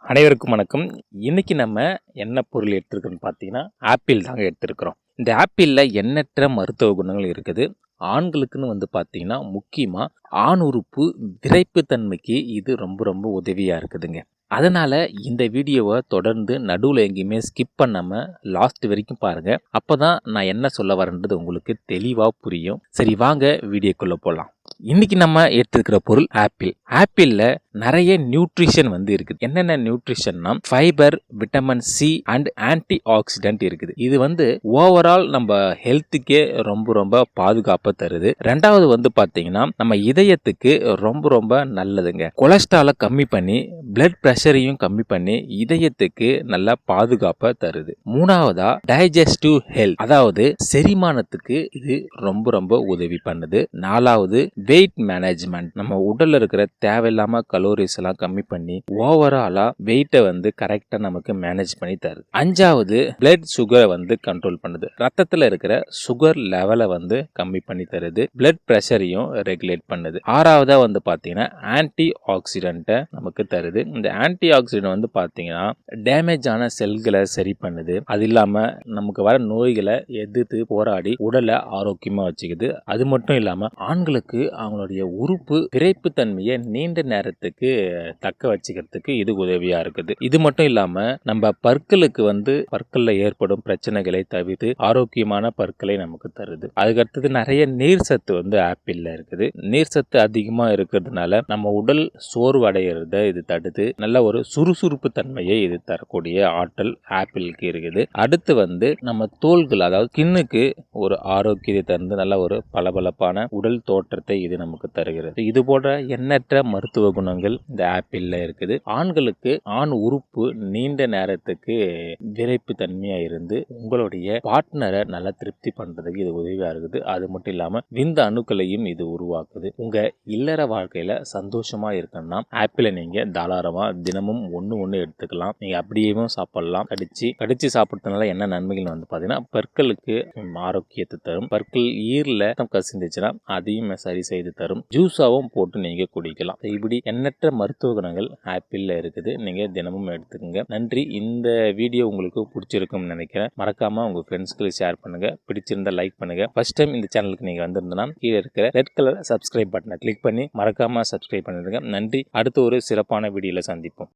அனைவருக்கும் வணக்கம். இன்னைக்கு நம்ம என்ன பொருள் எடுத்துருக்கோம்னு பார்த்தீங்கன்னா, ஆப்பிள் தாங்க எடுத்துருக்கிறோம். இந்த ஆப்பிள்ல எண்ணற்ற மருத்துவ குணங்கள் இருக்குது. ஆண்களுக்குன்னு பார்த்தீங்கன்னா, முக்கியமா ஆண் உறுப்பு விறைப்புத்தன்மைக்கு இது ரொம்ப ரொம்ப உதவியா இருக்குதுங்க. அதனால இந்த வீடியோவை தொடர்ந்து நடுவுல எங்கேயுமே ஸ்கிப் பண்ணாம லாஸ்ட் வரைக்கும் பாருங்க. அப்பதான் நான் என்ன சொல்ல வரேன்றது உங்களுக்கு தெளிவா புரியும். சரி வாங்க வீடியோக்குள்ள போலாம். இன்னைக்கு நம்ம எடுத்துக்கிற பொருள் ஆப்பிள். ஆப்பிள்ல நிறைய நியூட்ரிஷன் இருக்குது. என்னென்ன நியூட்ரிஷன்னா fibre, vitamin C and antioxidant இருக்குது. இது ஓவரால் நம்ம ஹெல்த்துக்கே ரொம்ப ரொம்ப பாதுகாப்பை தருது. ரெண்டாவது பாத்தீங்கன்னா நம்ம இதயத்துக்கு ரொம்ப ரொம்ப நல்லதுங்க. கொலஸ்ட்ராலை கம்மி பண்ணி பிளட் பிரஷரையும் கம்மி பண்ணி இதயத்துக்கு நல்ல பாதுகாப்பை தருது. மூணாவதா டைஜஸ்டிவ் ஹெல்த், அதாவது செரிமானத்துக்கு இது ரொம்ப ரொம்ப உதவி பண்ணுது. நாலாவது வெயிட் மேனேஜ்மெண்ட், நம்ம உடல்ல இருக்கிற தேவையில்லாம கலோரிஸ் எல்லாம் கம்மி பண்ணி ஓவராலா வெயிட்டை கரெக்டா நமக்கு மேனேஜ் பண்ணி தருது. அஞ்சாவது பிளட் சுகரை கண்ட்ரோல் பண்ணுது. ரத்தத்துல இருக்கிற சுகர் லெவலை கம்மி பண்ணி தருது. பிளட் பிரஷரையும் ரெகுலேட் பண்ணுது. ஆறாவதா பாத்தீங்கன்னா ஆன்டி ஆக்சிடென்ட்டை நமக்கு தருது. இந்த ஆன்டி ஆக்சிடென்ட் பாத்தீங்கன்னா டேமேஜ் ஆன செல்களை சரி பண்ணுது. அது இல்லாம நமக்கு வர நோய்களை எதிர்த்து போராடி உடலை ஆரோக்கியமா வச்சுக்குது. அது மட்டும் இல்லாம ஆண்களுக்கு அவங்களுடைய உறுப்பு விறைப்பு தன்மையை நீண்ட நேரத்துக்கு தக்க வச்சுக்கிறதுக்கு இது உதவியா இருக்குது. இது மட்டும் இல்லாம நம்ம பற்களுக்கு பற்கள்ல ஏற்படும் பிரச்சனைகளை தவிர்த்து ஆரோக்கியமான பற்களை நமக்கு தருது. அதுக்கடுத்தது நிறைய நீர் சத்து ஆப்பிள்ல இருக்குது. நீர் சத்து அதிகமா இருக்கிறதுனால நம்ம உடல் சோர்வு அடைகிறத இது தடுத்து நல்ல ஒரு சுறுசுறுப்பு தன்மையை இது தரக்கூடிய ஆற்றல் ஆப்பிளுக்கு இருக்குது. அடுத்து நம்ம தோள்கள், அதாவது ஸ்கின்னுக்கு ஒரு ஆரோக்கியத்தை தந்து நல்ல ஒரு பளபளப்பான உடல் தோற்றத்தை இது நமக்கு தருகிறது. இது போன்ற எண்ணற்ற மருத்துவ குணங்கள் இந்த ஆப்பிள்ல இருக்குது. ஆண்களுக்கு ஆண் உறுப்பு நீண்ட நேரத்துக்கு விரைப்பு தன்மையா இருந்து உங்களுடைய பார்ட்னரை நல்லா திருப்தி பண்றதுக்கு இது உதவியா இருக்குது. அது மட்டும் இல்லாம விந்த அணுக்களையும் இது உருவாக்குது. உங்க இல்லற வாழ்க்கையில சந்தோஷமா இருக்கணும்னா ஆப்பிளை நீங்க தாராளமா தினமும் ஒன்று எடுத்துக்கலாம். நீங்க அப்படியேவும் சாப்பிடலாம். கடிச்சு சாப்பிட்றதுனால என்ன நன்மைகள் பாத்தீங்கன்னா பற்களுக்கு ஆரோக்கியத்தை தரும். பற்கள் ஈரல கசிந்துச்சுன்னா அதையும் சரி செய்து தரும். ஜூஸாவும் போட்டு நீங்க குடிக்கலாம். இப்படி எண்ணற்ற மருத்துவ குணங்கள் ஆப்பிள்ல இருக்குது. நீங்க தினமும் எடுத்துக்கங்க. நன்றி. இந்த வீடியோ உங்களுக்கு பிடிச்சிருக்கும் நினைக்கிறேன். மறக்காம உங்க ஃப்ரெண்ட்ஸ்க்கு ஷேர் பண்ணுங்க. பிடிச்சிருந்தா லைக் பண்ணுங்க. ஃபர்ஸ்ட் டைம் இந்த சேனலுக்கு நீங்க வந்திருந்தா கீழே இருக்கிற ரெட் கலர் சப்ஸ்கிரைப் பட்டனை கிளிக் பண்ணி மறக்காம சப்ஸ்கிரைப் பண்ணிடுங்க. நன்றி. அடுத்த ஒரு சிறப்பான வீடியோல சந்திப்போம்.